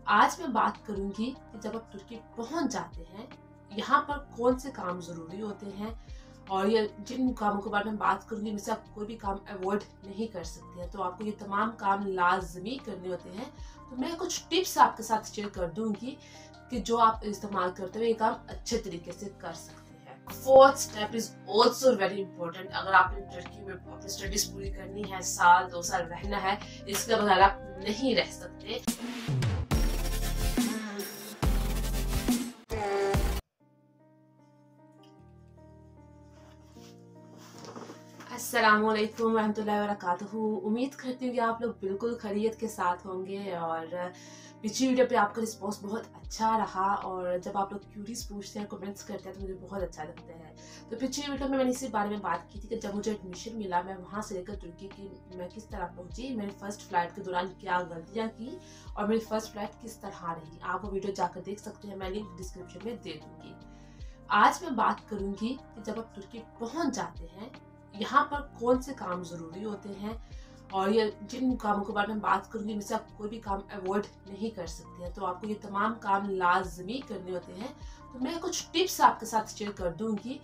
आज मैं बात करूंगी कि जब आप तुर्की पहुंच जाते हैं, यहाँ पर कौन से काम जरूरी होते हैं और ये जिन कामों के बारे में बात करूंगी इनमें से आप कोई भी काम अवॉइड नहीं कर सकते हैं। तो आपको ये तमाम काम लाजमी करने होते हैं। तो मैं कुछ टिप्स आपके साथ शेयर कर दूंगी कि जो आप इस्तेमाल करते हुए ये काम अच्छे तरीके से कर सकते हैं। Fourth step is also very important. अगर आपने तुर्की में अपनी स्टडीज पूरी करनी है, साल 2 साल रहना है, इसके बगैर आप नहीं रह सकते। अस्सलामुअलैकुम वरहमतुल्लाहि वबरकातुहू। उम्मीद करती हूँ कि आप लोग बिल्कुल खैरियत के साथ होंगे और पिछली वीडियो पे आपका रिस्पॉन्स बहुत अच्छा रहा और जब आप लोग क्यूरीज पूछते हैं, कमेंट्स करते हैं तो मुझे बहुत अच्छा लगता है। तो पिछली वीडियो में मैंने इसी बारे में बात की थी कि जब मुझे एडमिशन मिला, मैं वहाँ से लेकर तुर्की की मैं किस तरह पहुँची, मेरी फर्स्ट फ्लाइट के दौरान क्या गलतियाँ की और मेरी फर्स्ट फ्लाइट किस तरह रही। आप वो वीडियो जाकर देख सकते हैं, मैं लिंक डिस्क्रिप्शन में दे दूँगी। आज मैं बात करूँगी कि जब आप तुर्की पहुँच जाते हैं, यहाँ पर कौन से काम जरूरी होते हैं और ये जिन कामों के बारे में बात करूंगी इनमें से आप कोई भी काम अवॉइड नहीं कर सकते हैं। तो आपको ये तमाम काम लाजमी करने होते हैं। तो मैं कुछ टिप्स आपके साथ शेयर कर दूंगी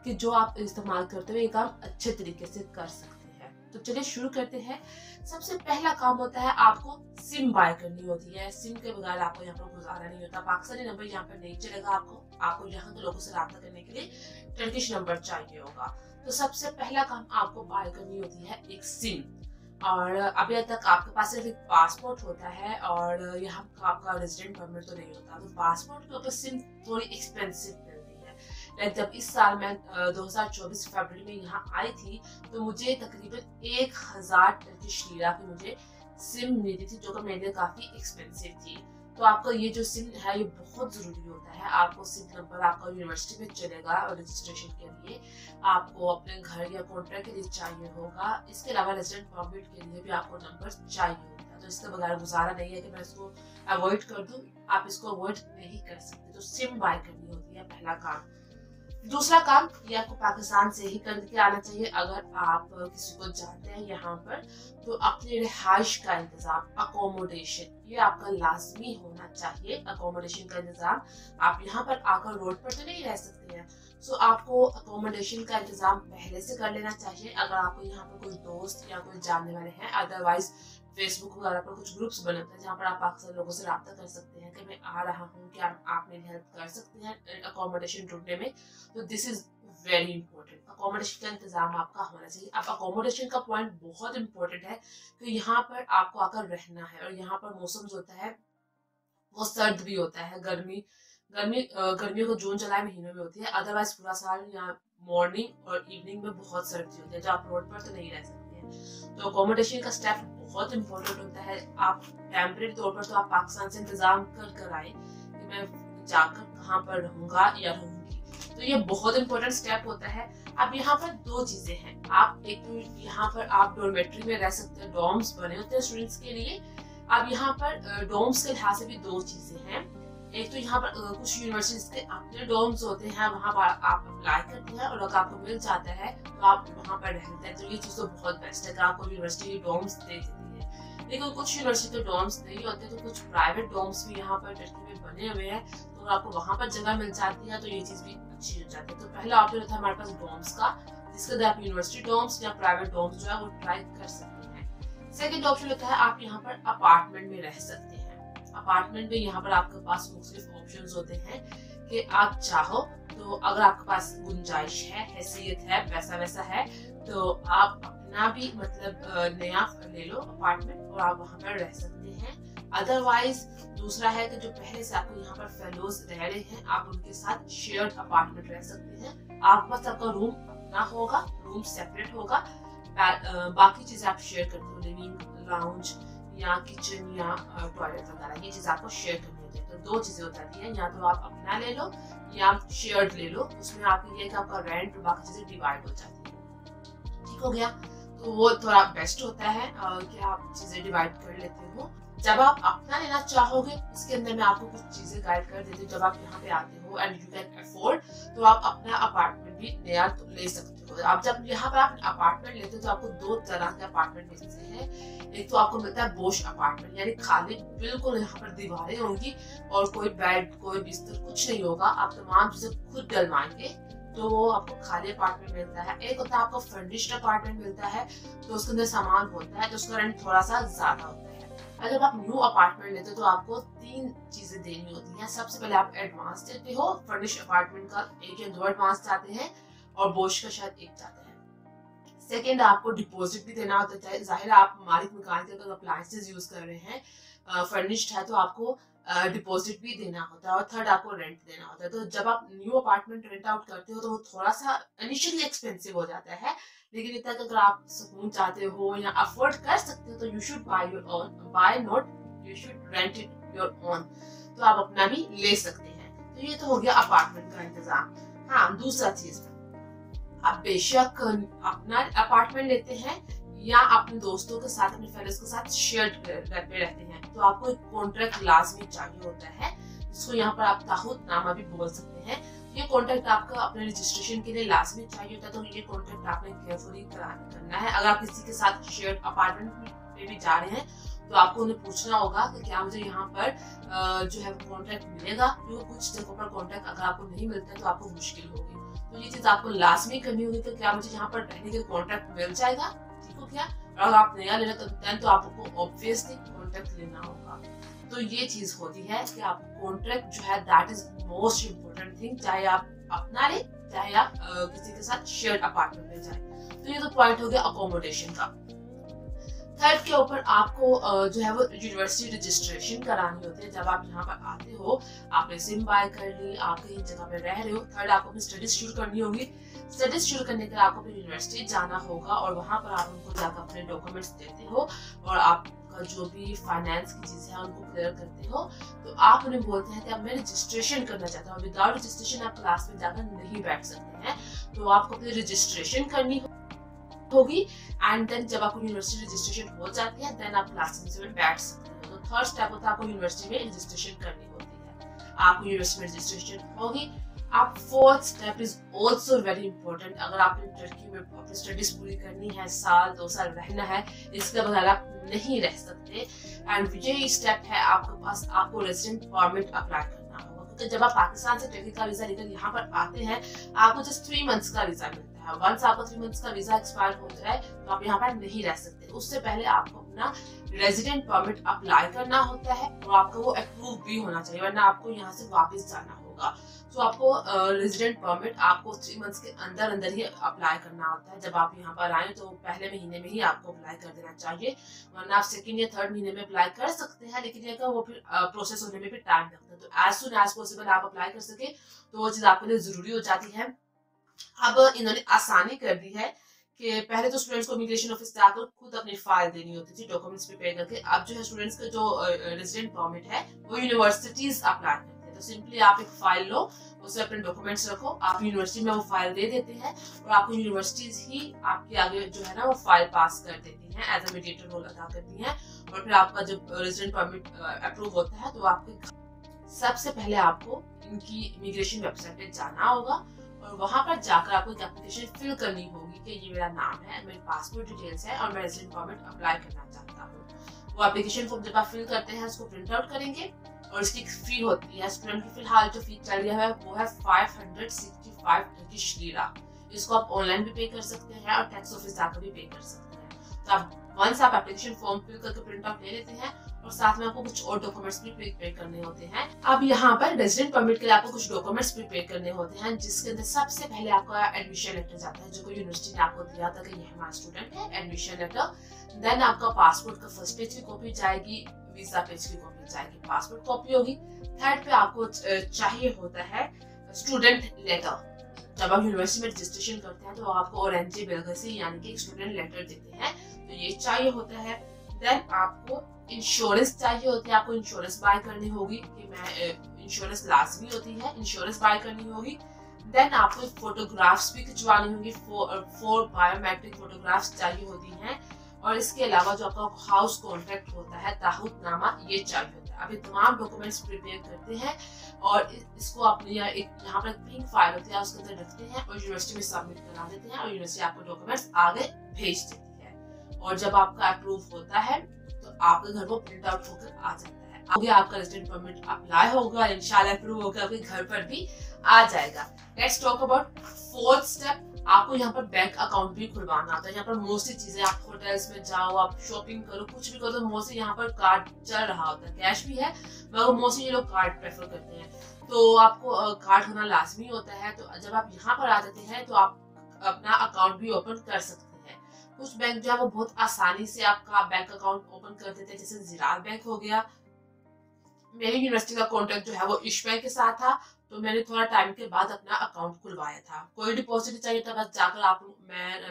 कि जो आप इस्तेमाल करते हुए ये काम अच्छे तरीके से कर सकते हैं। तो चलिए शुरू करते हैं। सबसे पहला काम होता है आपको सिम बाय करनी होती है। सिम के बगैर आपको यहाँ पर गुजारा नहीं होता। पाकिस्तानी नंबर यहाँ पर नहीं चलेगा। आपको यहाँ के लोगों से रब्ता करने के लिए टर्किश नंबर चाहिए होगा। तो सबसे पहला काम आपको बाय करनी होती है एक सिम। और अभी तक आपके पास सिर्फ एक पासपोर्ट होता है और यहाँ का आपका रेजिडेंट परमिट तो नहीं होता। तो पासपोर्ट के ऊपर सिम थोड़ी एक्सपेंसिव मिलती है। लाइक जब इस साल मैं 2024 फरवरी में यहाँ आई थी तो मुझे तकरीबन 1000 टर्किश लीरा की मुझे सिम मिली थी, जो कि मेरे लिए काफी एक्सपेंसिव थी। तो आपका ये जो सिम है ये बहुत जरूरी होता है। आपको सिम नंबर आपका यूनिवर्सिटी में चलेगा और रजिस्ट्रेशन के लिए आपको अपने घर या कॉन्ट्रैक्ट के लिए चाहिए होगा। इसके अलावा रेजिडेंट परमिट के लिए भी आपको नंबर चाहिए होता है। तो इसके बगैर गुजारा नहीं है कि मैं इसको अवॉइड कर दूं। आप इसको अवॉइड नहीं कर सकते। तो सिम बाय करनी होती है पहला काम। दूसरा काम ये आपको पाकिस्तान से ही करके आना चाहिए। अगर आप किसी को जानते हैं यहाँ पर तो अपने रिहाइश का इंतजाम, अकोमोडेशन, ये आपका लाजमी होना चाहिए। अकोमोडेशन का इंतजाम, आप यहाँ पर आकर रोड पर तो नहीं रह सकते हैं। सो आपको अकोमोडेशन का इंतजाम पहले से कर लेना चाहिए। अगर आपको यहाँ पर कोई दोस्त या कोई जानने वाले हैं, अदरवाइज फेसबुक वगैरह पर कुछ ग्रुप्स बने होते हैं जहाँ पर आप अक्सर लोगों से रब्ता कर सकते हैं कि मैं आ रहा हूँ, क्या आप मेरी हेल्प कर सकते हैं अकोमोडेशन ढूंढने में। तो this is very important. Accommodation का इंतजाम आपका होना चाहिए। अब अकोमोडेशन का पॉइंट बहुत इंपॉर्टेंट है कि यहाँ पर आपको आकर रहना है और यहाँ पर मौसम जो होता है वो सर्द भी होता है। गर्मियों को जून जुलाई महीनों में होती है। अदरवाइज पूरा साल यहाँ मॉर्निंग और इवनिंग में बहुत सर्दी होती है, जो आप रोड पर तो नहीं रह सकते हैं। तो अकोमोडेशन का स्टेप बहुत इंपॉर्टेंट होता है। आप टेम्परेरी तौर पर तो आप पाकिस्तान से इंतजाम कर आए कि मैं जाकर कहाँ पर रहूंगा या रहूंगी। तो ये बहुत इंपॉर्टेंट स्टेप होता है। अब यहाँ पर दो चीजें हैं। आप एक तो यहाँ पर आप डॉर्मेट्री में रह सकते हैं, डॉर्म्स बने होते हैं स्टूडेंट्स के लिए। अब यहाँ पर डॉर्म्स के लिहाज से भी दो चीजें हैं। एक तो यहाँ पर कुछ यूनिवर्सिटीज के अपने डॉर्म्स होते हैं, वहाँ पर आप अप्लाई करते हैं और अगर आपको मिल जाता है तो आप वहाँ पर रहते हैं। तो ये चीज तो बहुत बेस्ट है कि आपको यूनिवर्सिटी डॉर्म्स दे देती है। लेकिन कुछ यूनिवर्सिटी डॉर्म्स नहीं होते, तो कुछ प्राइवेट डॉर्म्स भी यहाँ पर टर्की में बने हुए हैं। तो आपको वहाँ पर जगह मिल जाती है तो ये चीज भी अच्छी हो जाती है। तो पहला ऑप्शन होता है हमारे पास डॉर्म्स का, जिसके अंदर आप यूनिवर्सिटी डॉर्म्स या प्राइवेट डॉर्म्स जो है वो ट्राई कर सकते हैं। सेकेंड ऑप्शन होता है आप यहाँ पर अपार्टमेंट में रह सकते हैं। अपार्टमेंट में यहाँ पर आपके पास मुख्तलिफ ऑप्शंस होते हैं कि आप चाहो तो अगर आपके पास गुंजाइश है, हैसियत है, पैसा वैसा है तो आप अपना भी मतलब नया ले लो अपार्टमेंट और आप वहाँ पर रह सकते हैं। अदरवाइज दूसरा है कि जो पहले से आपको यहाँ पर फेलोज रह रहे हैं, आप उनके साथ शेयर्ड अपार्टमेंट रह सकते हैं। आपके पास आपका रूम अपना होगा, रूम सेपरेट होगा, बाकी चीजें आप शेयर करते हो, लिविंग, लाउंज या किचन या टॉयलेट वगैरह, ये चीज आपको शेयर करनी होती है। तो दो चीजें हो जाती है, या तो आप अपना ले लो या आप शेयर्ड ले लो। उसमें आपको ये कि आपका रेंट और बाकी चीजें डिवाइड हो जाती है। ठीक हो गया। तो वो थोड़ा बेस्ट होता है कि आप चीजें डिवाइड कर लेते हो। जब आप अपना लेना चाहोगे, इसके अंदर मैं आपको कुछ चीजें गाइड कर देती हूँ। जब आप यहाँ पे आते हो एंड यू कैन अफोर्ड, तो आप अपना अपार्टमेंट भी नया तो ले सकते हो। आप जब यहाँ पर आप अपार्टमेंट लेते हो तो आपको दो तरह के अपार्टमेंट मिलते हैं। एक तो आपको मिलता है बोश अपार्टमेंट, यानी खाली बिल्कुल यहाँ पर दीवारें होंगी और कोई बेड कोई बिस्तर कुछ नहीं होगा, आप तमाम चीजें खुद डलवाएंगे, तो वो आपको खाली अपार्टमेंट मिलता है। एक होता है आपको फर्निश्ड अपार्टमेंट मिलता है, तो उसके अंदर सामान होता है, तो उसका रेंट थोड़ा सा ज्यादा होता है। अगर आप न्यू अपार्टमेंट लेते हो तो आपको 3 चीजें देनी होती हैं। सबसे पहले आप एडवांस देते हो, फर्निश्ड अपार्टमेंट का 1 या 2 एडवांस जाते हैं और बोश का शायद 1 जाता है। सेकेंड, आपको डिपॉजिट भी देना होता है। जाहिर है आप मालिक मकान के अगर अप्लायंसेस यूज कर रहे हैं, फर्निश्ड है, तो आपको डिपॉजिट भी देना होता है। और थर्ड, आपको रेंट देना होता है। तो जब आप न्यू अपार्टमेंट रेंट आउट करते हो तो वो थोड़ा सा इनिशियली एक्सपेंसिव हो जाता है, लेकिन इतना अगर आप सुकून चाहते हो या अफोर्ड कर सकते हो तो you should buy your own, buy not you should rent it your own, तो आप अपना भी ले सकते हैं। तो ये तो हो गया अपार्टमेंट का इंतजाम। हाँ, दूसरा चीज, आप बेशक अपना अपार्टमेंट लेते हैं या अपने दोस्तों के साथ, अपने फ्रेंड्स के साथ शेयर घर पे रहते हैं, तो आपको एक कॉन्ट्रैक्ट लाजमी चाहिए होता है, जिसको यहाँ पर आप ताहुतनामा भी बोल सकते हैं। ये कॉन्ट्रैक्ट आपका अपने रजिस्ट्रेशन के लिए लाजमी चाहिए होता है, तो ये कॉन्ट्रैक्ट आपने केयरफुली करना है। अगर आप किसी के साथ शेयर अपार्टमेंट पे भी जा रहे हैं तो आपको उन्हें पूछना होगा कि क्या मुझे यहाँ पर जो है कॉन्ट्रैक्ट मिलेगा, क्योंकि कुछ जगहों पर कॉन्ट्रैक्ट अगर आपको नहीं मिलता है तो आपको मुश्किल होगी। तो ये चीज आपको लाजमी करनी होगी कि क्या मुझे यहाँ पर रहने के कॉन्ट्रैक्ट मिल जाएगा, ठीक हो क्या। और अगर आप नया ले रहे तो आपको ऑब्वियसली कॉन्ट्रैक्ट लेना होगा। तो ये चीज होती है कि आप कॉन्ट्रैक्ट जो है that is most important thing, चाहे आप अपना ले चाहे आप किसी के साथ शेयर अपार्टमेंट में जाए। तो ये तो पॉइंट हो गया अकोमोडेशन का। थर्ड के ऊपर आपको जो है वो यूनिवर्सिटी रजिस्ट्रेशन करानी होती है। जब आप यहाँ पर आते हो, आपने सिम बाय कर ली, आप कहीं जगह पे रह रहे हो, थर्ड आपको अपनी स्टडीज शुरू करनी होगी। स्टडीज शुरू करने के लिए आपको अपनी यूनिवर्सिटी जाना होगा और वहाँ पर आप उनको जाकर अपने डॉक्यूमेंट्स देते हो और आपका जो भी फाइनेंस की चीजें हैं उनको क्लियर करते हो। तो आप उन्हें बोलते हैं कि अब मैं रजिस्ट्रेशन करना चाहता हूँ। विदाउट रजिस्ट्रेशन आप क्लास में जाकर नहीं बैठ सकते हैं, तो आपको अपनी रजिस्ट्रेशन करनी होगी। एंड देन जब आपको यूनिवर्सिटी रजिस्ट्रेशन हो जाती है, देन आप क्लासेस में बैठ सकते हो। तो थर्ड स्टेप होता है आपको यूनिवर्सिटी में रजिस्ट्रेशन करनी होती है। आपको यूनिवर्सिटी में रजिस्ट्रेशन होगी। आप fourth step is also very important. अगर आपने टर्की में अपनी स्टडीज पूरी करनी है, 1-2 साल रहना है, इसके बगैर आप नहीं रह सकते। एंड ये स्टेप है आपके पास, आपको रेजिडेंट परमिट अप्लाई करना होगा, क्योंकि जब आप पाकिस्तान से टर्की का वीजा लेकर यहाँ पर आते हैं, आपको जस्ट 3 मंथ्स का वीजा मिलता है। वंस आपका 3 मंथ्स का वीजा एक्सपायर हो जाए तो आप यहाँ पर नहीं रह सकते। उससे पहले आपको अपना रेजिडेंट परमिट अप्लाई करना होता है और आपका वो अप्रूव भी होना चाहिए, वरना आपको यहाँ से वापस जाना होगा। तो आपको रेजिडेंट परमिट आपको 3 मंथ्स के अंदर अंदर ही अप्लाई करना होता है। जब आप यहाँ पर आए तो पहले महीने में ही आपको अप्लाई कर देना चाहिए, वरना आप सेकंड या थर्ड महीने में अप्लाई कर सकते हैं, लेकिन ये वो फिर प्रोसेस होने में भी टाइम लगता है। तो एज सुन एज पॉसिबल आप अप्लाई कर सके तो वो चीज आपके लिए जरूरी हो जाती है। अब इन्होंने आसानी कर दी है कि पहले तो स्टूडेंट्स को इमिग्रेशन ऑफिस जाकर खुद अपनी फाइल देनी होती थी, डॉक्यूमेंट्स प्रिपेयर करके। अब जो है स्टूडेंट्स का जो रेजिडेंट परमिट है वो यूनिवर्सिटीज अप्लाई करते हैं। तो सिंपली आप एक फाइल लो, उसमें अपने डॉक्यूमेंट्स रखो, आप यूनिवर्सिटी में वो फाइल दे देते हैं और आपको यूनिवर्सिटीज ही आपके आगे जो है ना वो फाइल पास कर देती हैं, एज अ मीडिएटर रोल अदा करती हैं। और फिर आपका जब रेजिडेंट परमिट अप्रूव होता है तो आपके सबसे पहले आपको इनकी इमिग्रेशन वेबसाइट पे जाना होगा और वहां पर जाकर आपको एक एप्लीकेशन फिल करनी होगी कि ये मेरा नाम है, मेरे पासपोर्ट डिटेल्स है और मैं रेजिडेंट परमिट अप्लाई करना चाहता हूँ। वो एप्लीकेशन फॉर्म जब आप फिल करते हैं उसको प्रिंट आउट करेंगे और इसकी फी होती है। स्टूडेंट की फिलहाल जो फी चल रही है वो है 565 टर्किश लीरा। इसको आप ऑनलाइन भी पे कर सकते हैं और टैक्स ऑफिस जाकर भी पे कर सकते हैं। तो आप वंस आप एप्लीकेशन फॉर्म फिल करके प्रिंट आउट ले लेते हैं और साथ में आपको कुछ और डॉक्यूमेंट्स भी प्रिपेयर करने होते हैं। अब यहाँ पर रेजिडेंट परमिट के लिए आपको कुछ डॉक्यूमेंट्स प्रिपेयर करने होते हैं, जिसके अंदर सबसे पहले आपका एडमिशन लेटर जाता है, जो कोई यूनिवर्सिटी ने आपको दिया था कि ये हमारा स्टूडेंट है, एडमिशन लेटर। देन आपका पासपोर्ट का फर्स्ट पेज की कॉपी जाएगी, वीजा पेज की कॉपी जाएगी, पासपोर्ट कॉपी होगी। थर्ड पे आपको चाहिए होता है स्टूडेंट लेटर। जब आप यूनिवर्सिटी में रजिस्ट्रेशन करते हैं तो आपको ओरेंजे बेलगसी यानी कि एक स्टूडेंट लेटर देते हैं, तो ये चाहिए होता है। देन आपको इंश्योरेंस चाहिए होती है, आपको इंश्योरेंस बाय करनी होगी कि मैं इंश्योरेंस लाजमी होती है, इंश्योरेंस बाय करनी होगी। देन आपको फोटोग्राफ्स भी खिंचवानी होगी, 4 बायोमेट्रिक फोटोग्राफ्स चाहिए होती हैं और इसके अलावा जो आपका हाउस कॉन्ट्रैक्ट होता है, ताहूतनामा, ये चाहिए होता है। आप ये तमाम डॉक्यूमेंट्स प्रिपेयर करते हैं और इसको अपने यहाँ पर पिंक फाइल होती है उसके अंदर रखते हैं और यूनिवर्सिटी में सबमिट करा देते हैं और यूनिवर्सिटी आपको डॉक्यूमेंट्स आगे भेज देती है। और जब आपका अप्रूव होता है तो आपके घर को प्रिंट आउट होकर आ जाता है। आगे आपका रेजिडेंट परमिट अप्लाई होगा, इंशाल्लाह अप्रूव होकर आपके घर पर भी आ जाएगा। Let's talk about fourth step. आपको यहाँ पर बैंक अकाउंट भी खुलवाना होता है। यहाँ पर मोस्टली चीजें, आप होटल्स में जाओ, आप शॉपिंग करो, कुछ भी करो, तो मोस्टली यहाँ पर कार्ड चल रहा होता है। कैश भी है मगर मोस्टली ये लोग कार्ड प्रेफर करते हैं। तो आपको कार्ड होना लाजमी होता है। तो जब आप यहाँ पर आ जाते हैं तो आप अपना अकाउंट भी ओपन कर सकते हैं। कुछ बैंक जो है वो बहुत आसानी से आपका बैंक अकाउंट ओपन कर देते हैं, जैसे ज़िरात बैंक हो गया। मेरी यूनिवर्सिटी का कॉन्ट्रैक्ट जो है वो इश बैंक के साथ था, तो मैंने थोड़ा टाइम के बाद अपना अकाउंट खुलवाया था। कोई डिपॉजिट नहीं चाहिए था, बस जाकर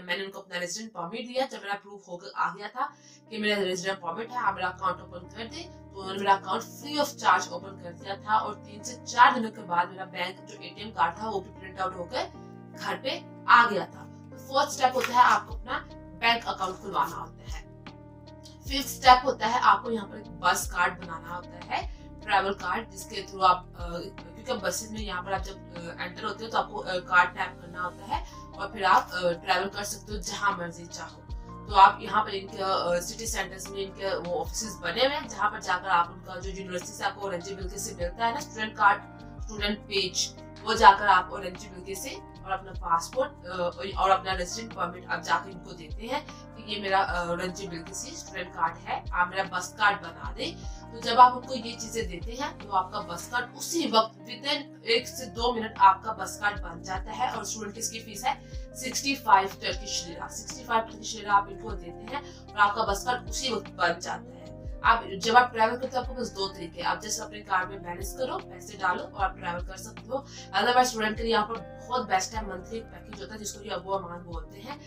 मैंने उनको अपना रेजिडेंट परमिट दिया। जब मेरा अप्रूव होकर आ गया था कि मेरा रेजिडेंट परमिट है, आप मेरा अकाउंट ओपन कर दे, तो उन्होंने मेरा account free of charge open कर दिया था। और 3 से 4 दिनों के बाद मेरा बैंक जो एटीएम कार्ड था वो भी प्रिंट आउट होकर घर पे आ गया था। तो फोर्थ स्टेप होता है आपको अपना बैंक अकाउंट खुलवाना होता है। फिफ्थ स्टेप होता है आपको यहाँ पर एक बस कार्ड बनाना होता है, ट्रैवल कार्ड, जिसके थ्रू आप क्योंकि बसेस में यहाँ पर आप जब एंटर होते हो तो आपको कार्ड टैप करना होता है और फिर आप ट्रैवल कर सकते हो जहां मर्जी चाहो। तो आप यहाँ पर इनके सिटी सेंटर्स में इनके वो ऑफिस बने हुए हैं, जहाँ पर जाकर आप उनका जो यूनिवर्सिटी से आपको एलिजिबिलिटी से मिलता है ना, स्टूडेंट कार्ड, स्टूडेंट पेज, वो जाकर आप एलिजिबिलिटी से और अपना पासपोर्ट और अपना रेजिडेंट परमिट आप जाकर इनको देते हैं कि ये मेरा एलिजिबिलिटी से स्टूडेंट कार्ड है, आप मेरा बस कार्ड बना दे। तो जब आप उनको ये चीजें देते हैं तो आपका बस कार्ड उसी वक्त विदिन 1 से 2 मिनट आपका बस कार्ड बन जाता है। और स्टूडेंट की इसकी फीस है 65 टर्किश लिरा। 65 टर्किश लिरा आप इनको देते हैं और आपका बस कार्ड उसी वक्त बन जाता है। आप जब आप ट्रैवल करते हो आपको बस 2 तरीके, आप जैसे अपने कार्ड में बैलेंस करो, पैसे डालो और आप ट्रैवल कर सकते हो। अदरवाइज स्टूडेंट के लिए यहाँ पर बहुत बेस्ट है, मंथली पैकेज होता है जिसको कि अबू अमान बोलते हैं।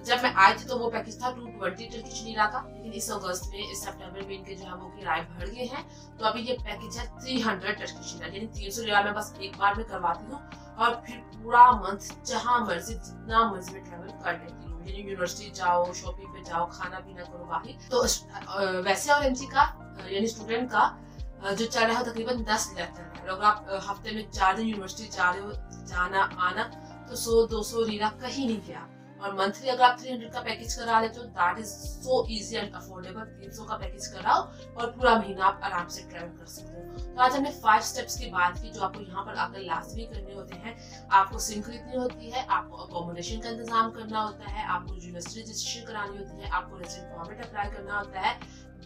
जब मैं आई थी तो वो पैकेज था 220 टर्किश लिरा का, लेकिन इस अगस्त में, इस सितंबर में इनके जो है वो किराए बढ़ गए हैं, तो अभी ये पैकेज है 300 टर्किश लिरा, यानी 300 लिरा में बस एक बार में करवाती हूँ और फिर पूरा मंथ जहाँ मर्जी जितना मर्जी में ट्रैवल कर लेती हूँ। यानी यूनिवर्सिटी जाओ, शॉपिंग पे जाओ, खाना पीना करो बाहर। तो वैसे और एमसी का यानी स्टूडेंट का जो चल रहा है तकरीबन 10 लेक्चर है। अगर आप हफ्ते में 4 दिन यूनिवर्सिटी जा रहे हो, जाना आना, तो 100-200 लीरा कहीं नहीं गया। और मंथली अगर आप 300 का पैकेज करा लेते हो, that is so easy and affordable. 300 का पैकेज कराओ और पूरा महीना आप आराम से ट्रैवल कर सकते हो। तो आज हमने 5 स्टेप्स की बात की जो आपको यहाँ पर आकर लाजमी करने होते हैं। आपको सिम खरीदनी होती है, आपको अकोमोडेशन का इंतजाम करना होता है, आपको यूनिवर्सिटी रजिस्ट्रेशन करानी होती है, आपको रेजिडेंट परमिट अप्लाई करना होता है,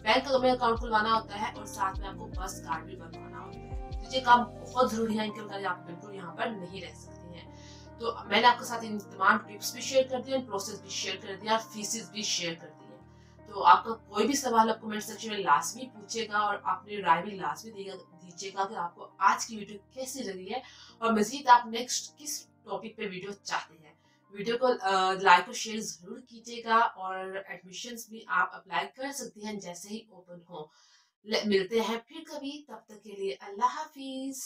बैंक में अकाउंट खुलवाना होता है और साथ में आपको बस कार्ड भी बनवाना होता है। तो ये काम बहुत जरूरी है, इनके बगैर आप बिल्कुल यहाँ पर नहीं रह सकती हैं। तो मैंने आपके साथ इन तमाम टिप्स भी शेयर कर दिए, प्रोसेस भी शेयर कर दिया और फीसेस भी शेयर कर दी है। तो आपका कोई भी सवाल आप कमेंट सेक्शन में लाजमी पूछेगा और अपनी राय भी लाजमी दीजिएगा कि आपको आज की वीडियो कैसी लगी है और मजीद आप नेक्स्ट किस टॉपिक पे वीडियो चाहते हैं। वीडियो को लाइक और शेयर जरूर कीजिएगा और एडमिशन्स भी आप अप्लाई कर सकती हैं जैसे ही ओपन हो। मिलते हैं फिर कभी, तब तक के लिए अल्लाह हाफिज।